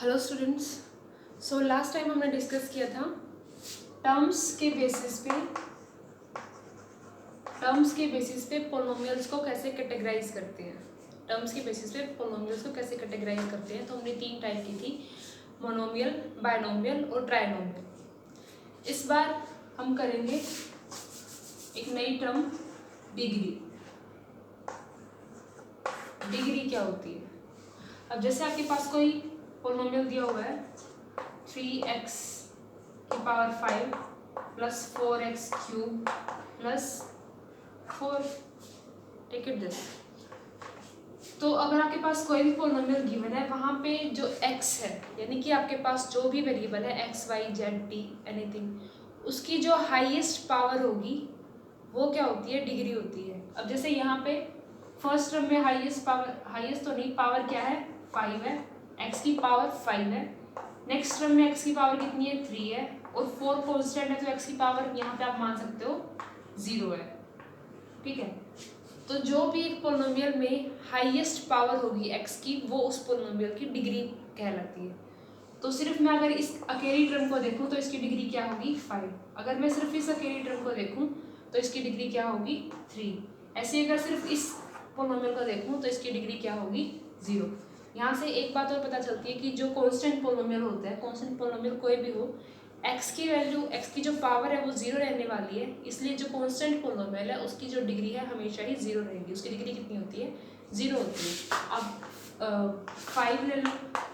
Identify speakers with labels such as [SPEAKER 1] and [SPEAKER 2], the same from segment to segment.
[SPEAKER 1] Hello students. So last time हमने discuss किया था टर्म्स के बेसिस पे पोलिनोमियल्स को कैसे कैटेगराइज करते हैं। टर्म्स के बेसिस पे पोलिनोमियल्स को कैसे कैटेगराइज करते हैं। तो हमने 3 टाइप की थी, मोनोमियल, बायनोमियल और ट्राइनोमियल। इस बार हम करेंगे एक नई टर्म, डिग्री। डिग्री क्या होती है? अब जैसे आपके पास कोई पोलिनोमियल दिया हुआ है 3x की power 5 plus 4x cube plus 4, take it this. तो अगर आपके पास कोई भी पोलिनोमियल गिवन है, वहाँ पे जो x है, यानी कि आपके पास जो भी वेरिएबल है x y z t anything, उसकी जो हाईएस्ट पावर होगी वो क्या होती है? डिग्री होती है। अब जैसे यहाँ पे फर्स्ट टर्म में हाईएस्ट तो नहीं, पावर क्या है? 5 है, x की पावर 5 है। नेक्स्ट टर्म में x की पावर कितनी है? 3 है, और 4 कांस्टेंट है, तो x की पावर यहाँ पे आप मान सकते हो 0 है। ठीक है, तो जो भी एक पोलिनोमियल में हाईएस्ट पावर होगी x की, वो उस पोलिनोमियल की डिग्री कहलाती है। तो सिर्फ मैं अगर इस अकेली टर्म को देखूं तो इसकी डिग्री क्या होगी? 5। अगर मैं सिर्फ इस अकेली टर्म को देखूं तो इसकी डिग्री क्या होगी? 3। ऐसे अगर सिर्फ इस पोलिनोमियल को देखूं तो इसकी डिग्री क्या होगी? 0। यहाँ से एक बात और पता चलती है कि जो कांस्टेंट पोलिनोमियल होता है, कांस्टेंट पोलिनोमियल कोई भी हो, x की वैल्यू, x की जो पावर है वो 0 रहने वाली है। इसलिए जो कांस्टेंट पोलिनोमियल है उसकी जो डिग्री है हमेशा ही 0 रहेगी। उसकी डिग्री कितनी होती है? 0 होती है। अब 5 ले लो,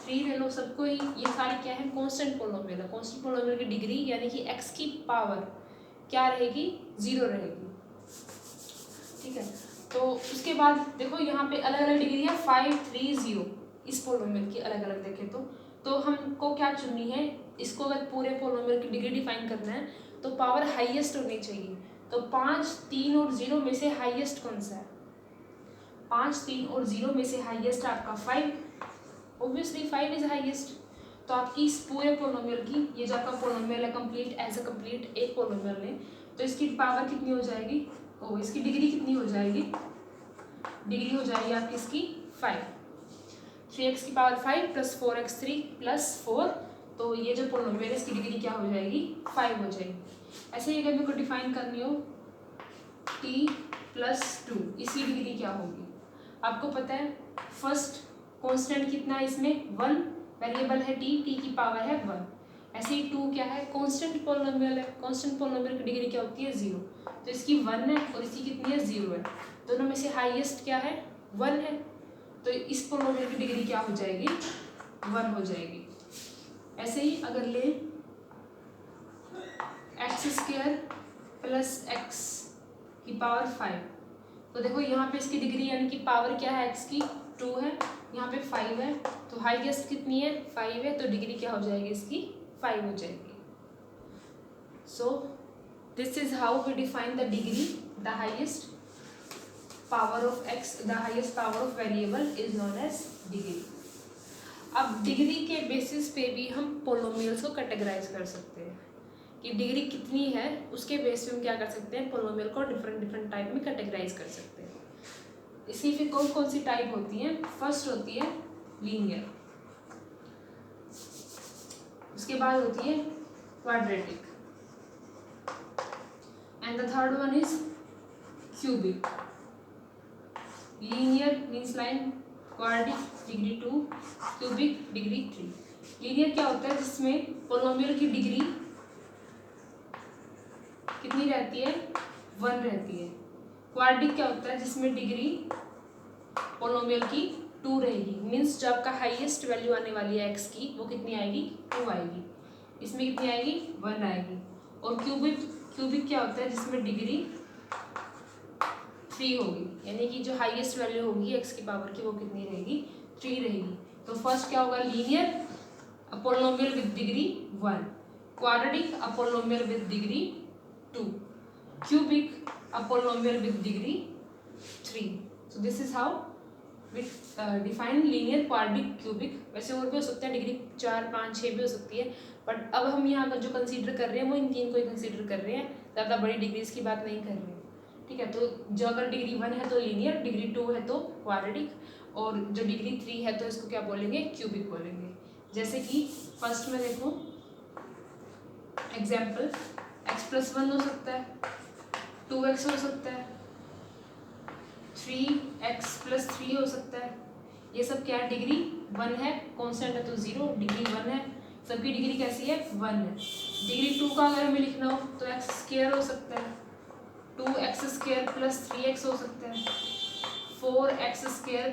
[SPEAKER 1] 3 ले लो, सबको ही ये सारे क्या है? कांस्टेंट पोलिनोमियल है। कांस्टेंट पोलिनोमियल की डिग्री यानी कि x की पावर क्या रहेगी? 0 रहेगी। ठीक है, तो उसके बाद देखो यहाँ पे अलग अलग डिग्री है, 5, 3, 0 इस पोलिनोमियल की अलग अलग देखें तो हमको क्या चुननी है? इसको अगर पूरे पोलिनोमियल की डिग्री डिफाइन करना है तो पावर हाईएस्ट होनी चाहिए। तो 5, 3 और 0 में से हाईएस्ट कौन सा है? 5, 3 और 0 में से हाईएस्ट आपका 5। Obviously 5 is highest. तो आपकी इस पूरे पोलिनोमियल की, ये जो आपका पोलिनोमियल है कंप्लीट एज अ कंप्लीट एक पोलिनोमियल है, तो इसकी पावर कितनी हो जाएगी? इसकी डिग्री कितनी हो जाएगी? डिग्री हो जाएगी आपकी इसकी 5। 3x की पावर 5 प्लस 4x 3 प्लस 4, तो ये जो पोलिनोमियल है इसकी डिग्री क्या हो जाएगी? 5 हो जाएगी। ऐसे ही अगर मेरे को डिफाइन करनी हो t प्लस 2, इसकी डिग्री क्या होगी? आपको पता है फर्स्ट कांस्टेंट कितना है इसमें? 1 वेरिएबल है t की पावर है 1। ऐसे ही 2 क्या है? कांस्टेंट पोलिनोमियल है। कांस्टेंट पोलिनोमियल की डिग्री क्या होती है? 0। तो इसकी 1 है और इसकी कितनी है? 0 है। दोनों में से हाईएस्ट क्या है? 1 है। तो इस पोलिनोमियल की डिग्री क्या हो जाएगी? 1 हो जाएगी। ऐसे ही अगर ले x² प्लस x की पावर 5, तो देखो यहाँ पे इसकी डिग्री यानी कि पावर क्या है? x की 2 है, यहाँ पे 5 है, तो हाईएस्ट कितनी है? 5 है, तो डिग्री क्या हो जाएगी इसकी? 5 हो जाएगी। So this is how we define the degree. The highest power of x, the highest power of variable is known as degree. अब डिग्री के बेसिस पे भी हम पोलिनोमियल्स को कैटेगराइज कर सकते हैं कि डिग्री कितनी है, उसके बेस पे हम क्या कर सकते हैं? पोलिनोमियल को डिफरेंट टाइप में कैटेगराइज कर सकते हैं। इसकी फिर कौन कौन सी टाइप होती हैं? फर्स्ट होती है लीनियर, उसके बाद होती है quadratic, and the third one is cubic. Linear means line, quadratic degree 2, cubic degree 3। Linear क्या होता है? जिसमें पोलिनोमियल की डिग्री कितनी रहती है? 1 रहती है। क्वाड्रेटिक क्या होता है? जिसमें डिग्री पोलिनोमियल की 2 रहेगी। मीन्स जो आपका हाईएस्ट वैल्यू आने वाली है x की, वो कितनी आएगी? 2 आएगी। इसमें कितनी आएगी? 1 आएगी। और क्यूबिक क्या होता है? जिसमें डिग्री 3 होगी, यानी कि जो हाईएस्ट वैल्यू होगी x की पावर की, वो कितनी रहेगी? 3 रहेगी। तो फर्स्ट क्या होगा? Linear, a polynomial with degree 1, quadratic, a polynomial with degree 2, cubic, a polynomial with degree 3. So this is how we define linear, quadratic, cubic. वैसे और भी हो सकता है, डिग्री 4, 5, 6 भी हो सकती है, बट अब हम यहाँ पर जो कंसीडर कर रहे हैं वो इन 3 को ही कंसीडर कर रहे हैं, ज़्यादा बड़ी डिग्रीज की बात नहीं कर रहे हैं। ठीक है, तो जो अगर डिग्री 1 है तो लीनियर, डिग्री 2 है तो क्वाड्रेटिक, और जो डिग्री 3 है तो इसको क्या बोलेंगे? क्यूबिक बोलेंगे। जैसे कि फर्स्ट में देखो एग्जाम्पल, x+1 हो सकता है, 2x हो सकता है, 3x+3 हो सकता है। ये सब क्या है, डिग्री 1 है, कांस्टेंट है तो 0, डिग्री 1 है, सबकी डिग्री कैसी है, 1 है। डिग्री 2 का अगर हमें लिखना हो तो x² हो सकता है, 2x² + 3x हो सकता है, 4x²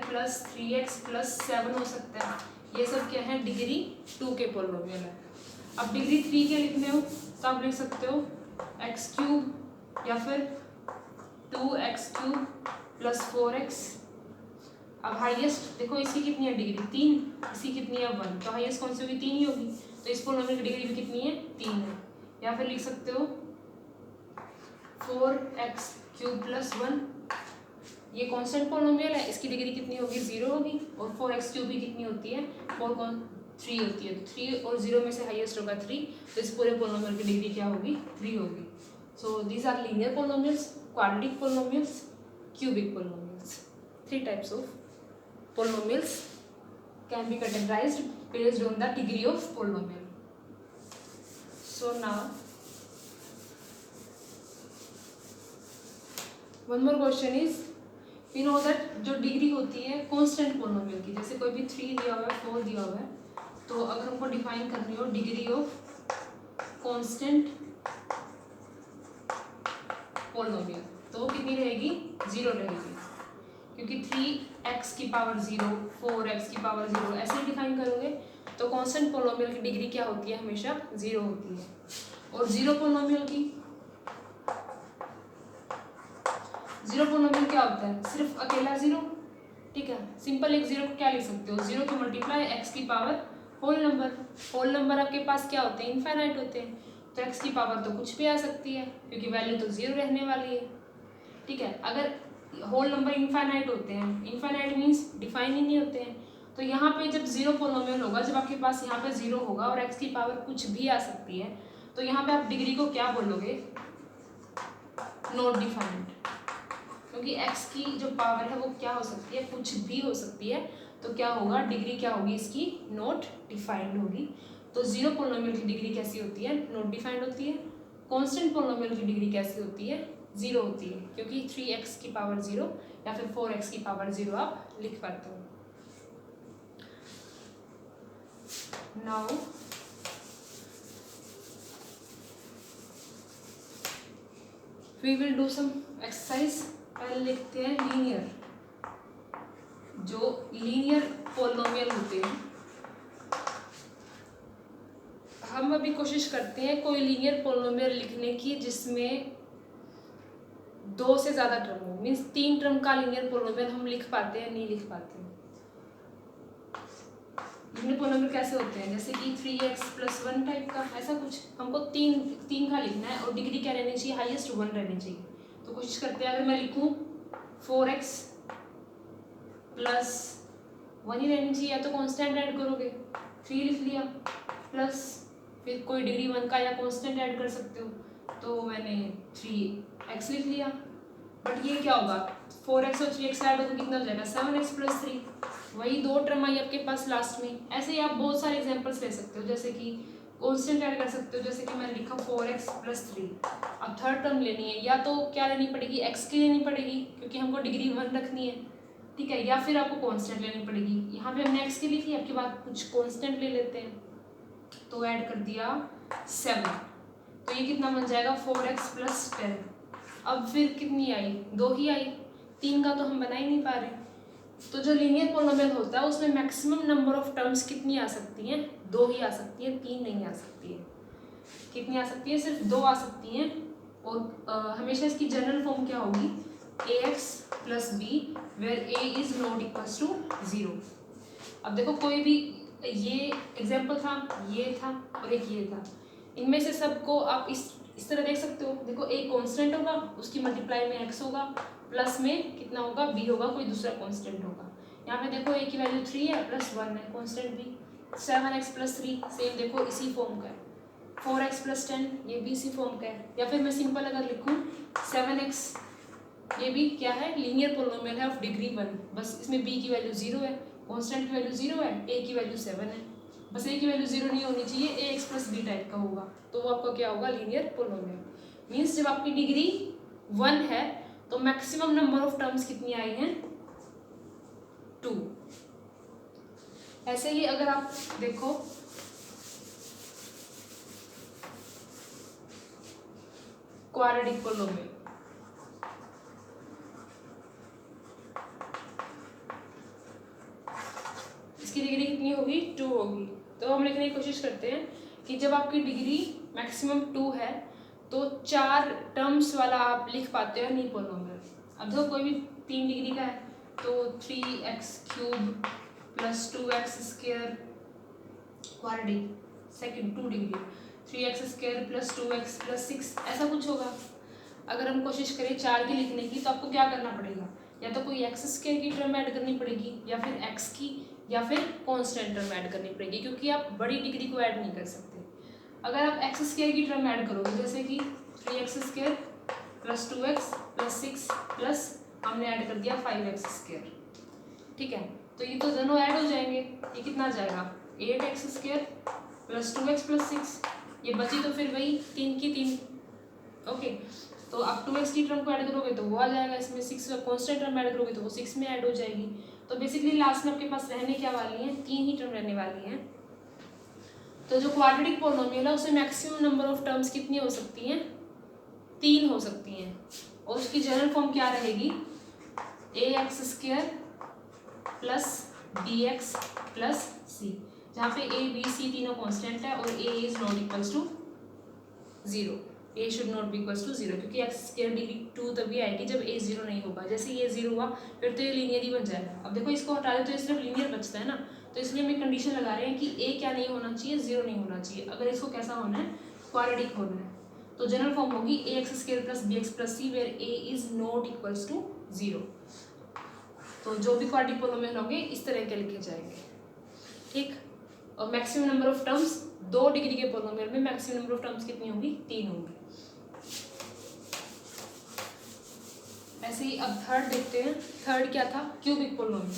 [SPEAKER 1] + 3x + 7 हो सकता है। ये सब क्या है, डिग्री 2 के पॉलिनोमियल है। अब डिग्री 3 के लिखने हो तो आप लिख सकते हो x³ या फिर 2x³ + 4x। अब हाईएस्ट देखो इसकी कितनी है डिग्री, 3, इसकी कितनी है 1, तो हाईएस्ट कौन सी होगी, 3 ही होगी, तो इस पॉलिनोमियल की डिग्री भी कितनी है, 3 है। या फिर लिख सकते हो 4x³ + 1, ये कांस्टेंट पॉलिनोमियल है, इसकी डिग्री कितनी होगी, 0 होगी, और 4x³ भी कितनी होती है, 3 होती है, 3 और 0 में से हाईएस्ट होगा 3, तो इस पूरे पॉलिनोमियल की डिग्री क्या होगी, 3 होगी। So these are linear polynomials, quadratic polynomials, cubic polynomials. 3 types of polynomials can be categorized based on the degree of polynomial. So now one more question is, we know that जो degree होती है constant polynomial की, जैसे कोई भी 3 दिया हुआ है, 4 दिया हुआ है, तो अगर हमको डिफाइन करनी हो डिग्री ऑफ कांस्टेंट पॉलिनोमियल तो वो कितनी रहेगी, 0 रहेगी, क्योंकि 3x⁴, 4x⁴ ऐसे ही डिफाइन करोगे तो कांस्टेंट पॉलिनोमियल की डिग्री क्या होती है, हमेशा 0 होती है। और 0 पॉलिनोमियल क्या होता है, सिर्फ अकेला 0, ठीक है। सिंपल एक 0 को क्या लिख सकते हो, 0 to multiply x⁴ whole number. Whole number आपके पास क्या होते हैं, इनफाइनाइट होते हैं, तो x⁴ तो कुछ भी आ सकती है क्योंकि वैल्यू तो 0 रहने वाली है, ठीक है। अगर होल नंबर इनफाइनाइट होते हैं, इनफाइनाइट मीन्स डिफाइन ही नहीं होते हैं, तो यहाँ पे जब 0 पॉलिनोमियल होगा, जब आपके पास यहाँ पे 0 होगा और x⁴ कुछ भी आ सकती है, तो यहाँ पे आप डिग्री को क्या बोलोगे, नॉट डिफाइंड, क्योंकि x की जो पावर है वो क्या हो सकती है, कुछ भी हो सकती है, तो क्या होगा, डिग्री क्या होगी इसकी, नॉट डिफाइंड होगी। तो 0 पॉलिनोमियल की डिग्री कैसी होती है, नॉट डिफाइंड होती है। कांस्टेंट पॉलिनोमियल की डिग्री कैसी होती है, 0 होती है, क्योंकि 3x⁴ या फिर 4x⁴ आप लिख पाते हो। Now we will do some exercise. पहले लिखते हैं लीनियर, जो लीनियर पॉलिनोमियल होते हैं, हम अभी कोशिश करते हैं कोई लीनियर पॉलिनोमियल लिखने की जिसमें 2 से ज़्यादा टर्म हो, मीन्स 3 टर्म का लीनियर पॉलिनोमियल हम लिख पाते हैं, नहीं लिख पाते हैं। लीनियर पॉलिनोमियल कैसे होते हैं, जैसे कि 3x+1 टाइप का, ऐसा कुछ हमको 3 का लिखना है और डिग्री क्या रहनी चाहिए, हाईएस्ट 1 रहनी चाहिए। तो कोशिश करते हैं, अगर मैं लिखूँ 4x + 1 ही रहनी चाहिए, या तो कांस्टेंट ऐड करोगे, 3 लिख लिया, प्लस फिर कोई डिग्री 1 का या कांस्टेंट ऐड कर सकते हो, तो मैंने 3x लिख लिया। बट ये क्या होगा, 4x और 3x ऐड हो तो कितना हो जाएगा, 7x + 3, वही 2 टर्म आई आपके पास लास्ट में। ऐसे ही आप बहुत सारे एग्जांपल्स ले सकते हो, जैसे कि कांस्टेंट ऐड कर सकते हो, जैसे कि मैंने लिखा 4x + 3। अब थर्ड टर्म लेनी है, या तो क्या लेनी पड़ेगी, x की लेनी पड़ेगी क्योंकि हमको डिग्री 1 रखनी है, ठीक है, या फिर आपको कांस्टेंट लेनी पड़ेगी। यहाँ पे हमने x की लिखी, आपके बाद कुछ कांस्टेंट ले लेते हैं, तो ऐड कर दिया 7, तो ये कितना बन जाएगा, 4x + 10। अब फिर कितनी आई, 2 ही आई, 3 का तो हम बना ही नहीं पा रहे। तो जो लीनियर पॉलिनोमियल होता है उसमें मैक्सिमम नंबर ऑफ टर्म्स कितनी आ सकती हैं, 2 ही आ सकती हैं, 3 नहीं आ सकती है। कितनी आ सकती है, सिर्फ 2 आ सकती हैं। और हमेशा इसकी जनरल फॉर्म क्या होगी, ax + b where a is not equal to 0। अब देखो कोई भी, ये एग्जाम्पल था, ये था और एक ये था, इनमें से सबको आप इस तरह देख सकते हो। देखो एक कांस्टेंट होगा, उसकी मल्टीप्लाई में x होगा, प्लस में कितना होगा, b होगा, कोई दूसरा कांस्टेंट होगा। यहाँ पे देखो a की वैल्यू 3 है, +1 है, कांस्टेंट b। 7x + 3 सेम देखो इसी फॉर्म का है। 4x + 10 ये भी इसी फॉर्म का है। या फिर मैं सिंपल अगर लिखूँ 7x, ये भी क्या है, लीनियर पॉलिनोमियल है ऑफ डिग्री 1, बस इसमें b की वैल्यू 0 है, कांस्टेंट की वैल्यू 0 है, a की वैल्यू 7 है। बस ए की वैल्यू 0 नहीं होनी चाहिए, ए एक्स प्लस बी टाइप का होगा, तो वो आपका क्या होगा, लीनियर पोलिनोमियल। मीन्स जब आपकी डिग्री 1 है तो मैक्सिमम नंबर ऑफ टर्म्स कितनी आई हैं, 2। ऐसे ही अगर आप देखो क्वाड्रेटिक पोलिनोमियल, इसकी डिग्री कितनी होगी, 2 होगी। तो हम लिखने की कोशिश करते हैं कि जब आपकी डिग्री मैक्सिमम 2 है तो 4 टर्म्स वाला आप लिख पाते हो नहीं पोलिनोमियल। अब देखो कोई भी 3 डिग्री का है तो 3x³ plus 2x² quadratic, second 2 degree 3x² plus 2x plus 6 ऐसा कुछ होगा। अगर हम कोशिश करें 4 की लिखने की तो आपको क्या करना पड़ेगा, या तो कोई x² की टर्म ऐड करनी पड़ेगी, या फिर x की, या फिर कांस्टेंट टर्म ऐड करनी पड़ेगी, क्योंकि आप बड़ी डिग्री को ऐड नहीं कर सकते। अगर आप x² की टर्म ऐड करोगे, जैसे कि 3x² plus 2x plus 6 plus हमने ऐड कर दिया 5x², ठीक है, तो ये तो दोनों ऐड हो जाएंगे। ये कितना आ जाएगा, 8x² प्लस 2x प्लस 6, ये बची तो फिर वही 3 की 3। ओके, तो आप 2x की टर्म को ऐड करोगे तो वो आ जाएगा इसमें, 6 का कॉन्स्टेंट टर्म ऐड करोगे तो वो 6 में ऐड हो जाएगी। तो बेसिकली लास्ट में आपके पास रहने क्या वाली हैं, 3 ही टर्म रहने वाली हैं। तो जो क्वाड्रेटिक पोलिनोमियल है उसमें मैक्सिमम नंबर ऑफ टर्म्स कितनी हो सकती हैं, 3 हो सकती हैं, और उसकी जनरल फॉर्म क्या रहेगी, ax² plus bx plus c, जहाँ पे a b c तीनों कांस्टेंट है और a is not equals to 0, a should not be equals to 0, क्योंकि x² डिग्री 2 तभी आएगी जब a 0 नहीं होगा। जैसे ये 0 हुआ फिर तो ये लीनियर ही बन जाएगा। अब देखो इसको हटा दे तो ये सिर्फ लीनियर बचता है ना, तो इसलिए हम एक कंडीशन लगा रहे हैं कि a क्या नहीं होना चाहिए, 0 नहीं होना चाहिए। अगर इसको कैसा होना है, क्वाड्रेटिक होना है, तो जनरल फॉर्म होगी ax² plus bx plus c where a is not equals to 0। तो जो भी क्वाड्रेटिक पोलिनोमियल होंगे इस तरह के लिखे जाएंगे, ठीक। और maximum number of terms 2 degree के पोलिनोमियल में मैक्सिमम नंबर ऑफ टर्म्स कितनी होंगी, 3 होंगी। ऐसे ही अब थर्ड देखते हैं। थर्ड क्या था, क्यूबिक पोलिनोमियल।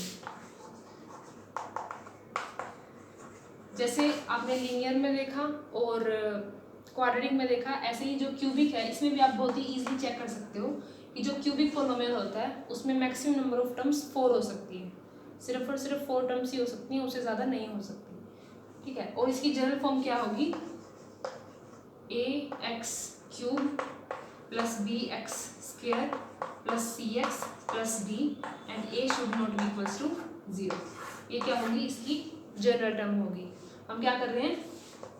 [SPEAKER 1] जैसे आपने लीनियर में देखा और क्वाड्रेटिक में देखा, ऐसे ही जो क्यूबिक है इसमें भी आप बहुत ही इजीली चेक कर सकते हो कि जो क्यूबिक पोलिनोमियल होता है उसमें मैक्सिमम नंबर ऑफ टर्म्स 4 हो सकती है, सिर्फ और सिर्फ 4 टर्म्स ही हो सकती हैं, उससे ज़्यादा नहीं हो सकती, ठीक है। और इसकी जनरल फॉर्म क्या होगी, ax³ plus bx² plus cx plus d and a should not be equals to 0। ये क्या होगी, इसकी जनरल टर्म होगी। हम क्या कर रहे हैं,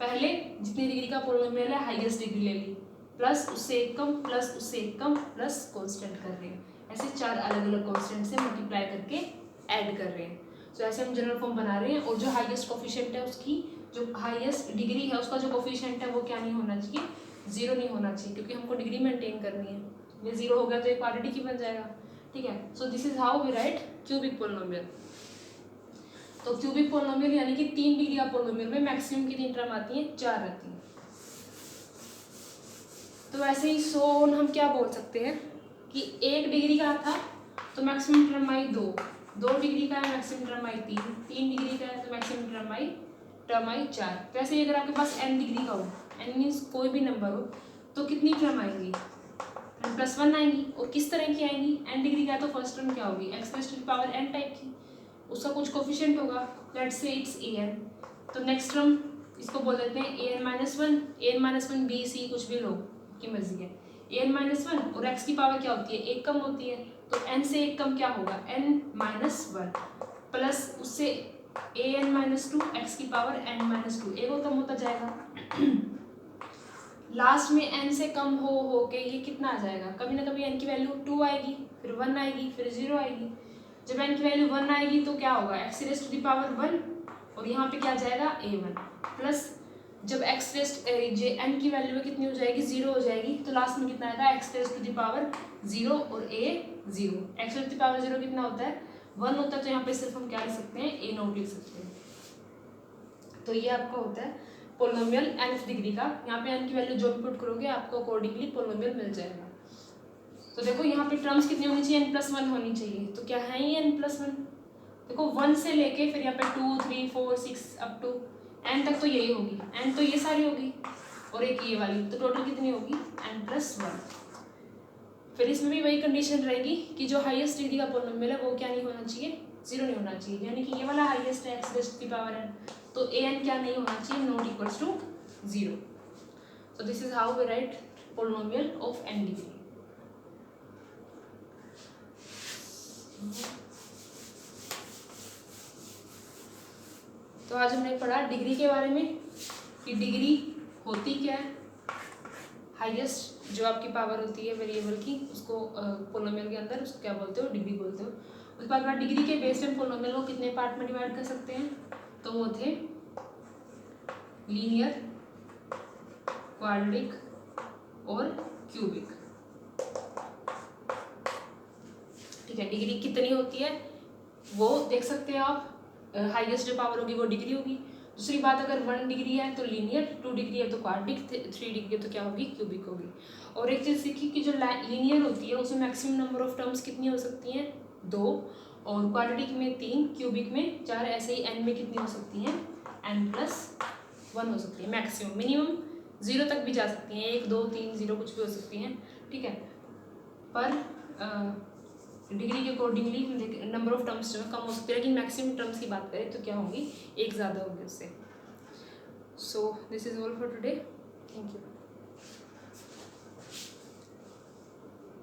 [SPEAKER 1] पहले जितनी डिग्री का पोलिनोमियल है हाईएस्ट डिग्री ले ली, प्लस उससे एक कम, प्लस उससे एक कम, प्लस कांस्टेंट कर रहे हैं। ऐसे 4 अलग अलग कांस्टेंट से मल्टीप्लाई करके ऐड कर रहे हैं। तो ऐसे हम जनरल फॉर्म बना रहे हैं, और जो हाईएस्ट कोफिशिएंट है उसकी, जो हाईएस्ट डिग्री है उसका जो कोफिशिएंट है वो क्या नहीं होना चाहिए, 0 नहीं होना चाहिए, क्योंकि हमको डिग्री मेंटेन करनी है। ये 0 हो गया तो एक क्वाड्रेटिक ही बन जाएगा, ठीक है। So this is how we write cubic polynomial. तो क्यूबिक पोलिनोमियल यानी कि 3 डिग्री का पोलिनोमियल में मैक्सिमम कितनी टर्म आती हैं, 4 रहती हैं। तो ऐसे ही सोन हम क्या बोल सकते हैं कि 1 डिग्री का था तो मैक्सिमम टर्म आई 2, 2 डिग्री का है मैक्सिमम टर्म आई 3, 3 डिग्री का है तो मैक्सिमम टर्म आई 4। तो ऐसे ही अगर आपके पास n डिग्री का हो, n मीन्स कोई भी नंबर हो, तो कितनी टर्म आएंगी, +1 आएंगी। और किस तरह की आएंगी, n डिग्री का है तो फर्स्ट टर्म क्या होगी, x⁻n टाइप की, उसका कुछ कोफिशिएंट होगा, लेट्स से इट्स an। तो नेक्स्ट टर्म इसको बोल देते हैं an-1 b c कुछ भी लो की मर्जी है, an-1, और x की पावर क्या होती है, 1 कम होती है, तो n से 1 कम क्या होगा, n-1 प्लस उससे an-2 x की पावर n-2, एक और कम होता जाएगा। लास्ट में n से कम हो के ये कितना आ जाएगा, कभी ना कभी n की वैल्यू 2 आएगी, फिर 1 आएगी, फिर 0 आएगी। जब n की वैल्यू 1 आएगी तो क्या होगा, x⁻1, और यहाँ पे क्या जाएगा a1, प्लस जब n की वैल्यू कितनी हो जाएगी, 0 हो जाएगी, तो लास्ट में कितना आएगा, x⁻0 और a0। x⁻0 कितना होता है, 1 होता है, तो यहाँ पे सिर्फ हम क्या लिख सकते हैं, a0 लिख सकते हैं। तो ये आपका होता है पोलिनोमियल nth डिग्री का। यहाँ पे n की वैल्यू जो भी पुट करोगे आपको अकॉर्डिंगली पोलिनोमियल मिल जाएगा। तो देखो यहाँ पे टर्म्स कितनी होनी चाहिए, n+1 होनी चाहिए। तो क्या है ये n+1, देखो 1 से लेके फिर यहाँ पे 2, 3, 4, 6 अप टू n तक तो यही होगी, n तो ये सारी होगी और एक ये वाली, तो टोटल कितनी होगी n+1। फिर इसमें भी वही कंडीशन रहेगी कि जो हाईएस्ट डिग्री का पॉलिनोमियल है वो क्या नहीं होना चाहिए, 0 नहीं होना चाहिए, यानी कि ये वाला हाईएस्ट है x⁻n, तो an क्या नहीं होना चाहिए, not equals to 0। So this is how we write polynomial of n degree. तो आज हमने पढ़ा डिग्री के बारे में कि डिग्री होती क्या है, हाईएस्ट जो आपकी पावर होती है वेरिएबल की उसको पॉलिनोमियल के अंदर उसको क्या बोलते हो, डिग्री बोलते हो। उसके बाद में डिग्री के बेस्ड हम पॉलिनोमियल को कितने पार्ट में डिवाइड कर सकते हैं, तो वो थे लीनियर, क्वाड्रेटिक और क्यूबिक। ठीक है, डिग्री कितनी होती है वो देख सकते हैं आप, हाईएस्ट जो पावर होगी वो डिग्री होगी। दूसरी बात, अगर 1 डिग्री है तो लीनियर, 2 डिग्री है तो क्वाड्रेटिक, 3 डिग्री है तो क्या होगी, क्यूबिक होगी। और एक चीज़ सीखी कि जो लीनियर होती है उसमें मैक्सिमम नंबर ऑफ टर्म्स कितनी हो सकती हैं, 2, और क्वाड्रेटिक में 3, क्यूबिक में 4, ऐसे ही n में कितनी हो सकती हैं, n+1 हो सकती है मैक्सिमम। मिनिमम 0 तक भी जा सकती हैं, 1, 2, 3, 0 कुछ भी हो सकती हैं। ठीक है, पर डिग्री के अकॉर्डिंगली नंबर ऑफ टर्म्स जो है कम हो सकती है, लेकिन मैक्सिमम टर्म्स की बात करें तो क्या होंगी, एक ज़्यादा होगी उससे। सो this is all for today, thank you.